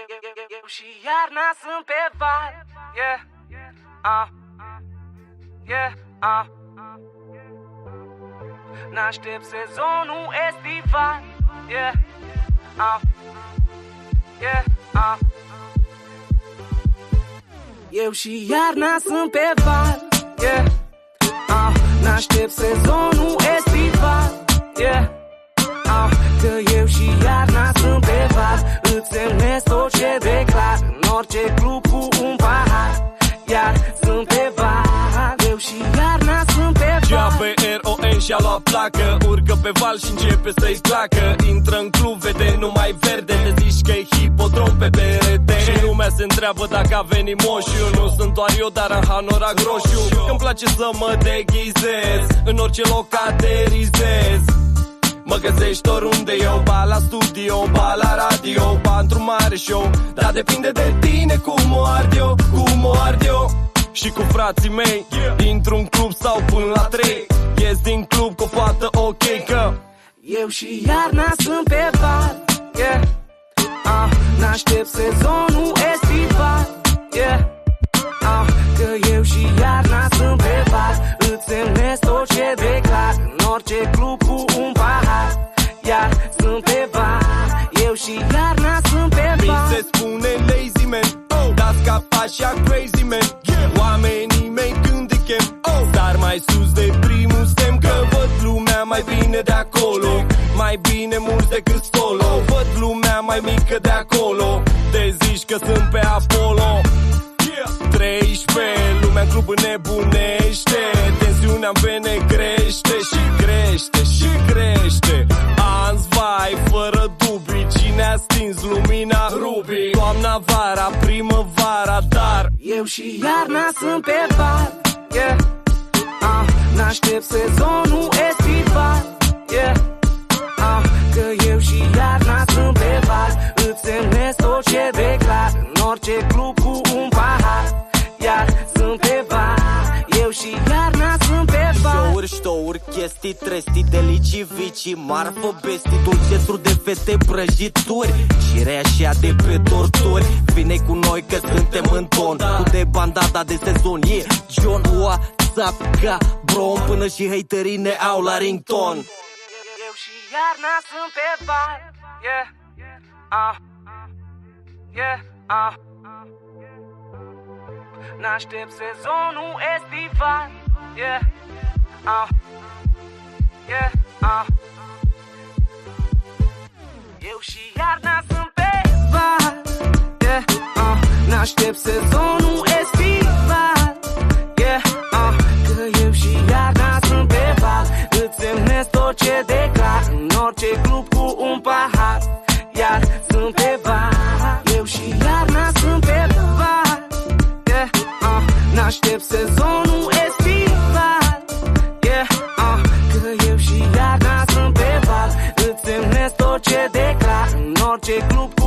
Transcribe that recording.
Eu și iarna sunt pe val. N-aștept sezonul estival. Eu și iarna sunt pe val. N-aștept sezonul estival. Că eu și iarna sunt pe val. Îți semnez tot ce declar în orice club cu un pahar. Iar sunt pe val. Eu și iarna sunt pe val. G-A-P-R-O-N și-a luat placă. Urcă pe val și începe să-i placă. Intră în club, vede numai verde. Le zici că-i hipodrom pe perete. Și lumea se întreabă dacă a venit moșiu. Nu sunt doar eu, dar în hanorac roșu. Îmi place să mă deghizez, în orice loc aterizez. Mă găsești oriunde eu, ba la studio, ba la radio, ba într-un mare show. Dar depinde de tine cum o ard eu, cum o ard eu. Și cu frații mei, intru-n club sau până la 3. Ies din club cu o fată ok, că eu și iarna sunt pe val. N-aștept sezonul estival. Că eu și iarna sunt pe val. Îți semnez tot ce declar în orice club cu un pahar. Iar sunt pe val. Eu și iarna sunt pe val. Mi se spune lazy man, dar scap așa crazy man. Oamenii mei când îi chem, dar mai sus de primul stem. Că văd lumea mai bine de acolo, mai bine mulți decât solo. Văd lumea mai mică de acolo, te zici că sunt pe Apollo. 13, lumea-n club înnebunește. Tensiunea-n vene crește și crește și crește. Ans vai, fără dubii, cine a stins lumina rubii? Toamna, vara, primăvara, dar eu și iarna sunt pe val. N-aștept sezonul estival. Că eu și iarna sunt pe val. Îți semnez tot ce declar în orice club cu un pahar. Iar sunt pe val. Eu și iarna sunt pe val. Show-uri, show-uri, chestii, trestii, delicii, vicii, marfă, bestii, dulceturi de fete, prăjituri și reașea de pe torturi. Vine cu noi că suntem în ton, cu de bandada de sezon. John WhatsApp ca brom, până și haterii ne au la rington. Eu și iarna sunt pe val. N-aștept sezonul estival. Eu și iarna sunt pe val. N-aștept sezonul estival. Că eu și iarna sunt pe val. Îți semnez tot ce declar în orice club cu un pahar. Iar sunt pe val. Eu și iarna sunt pe val. N-aștept sezonul estival. Că eu și iarna sunt pe val. Îți semnez tot ce declar în orice club cu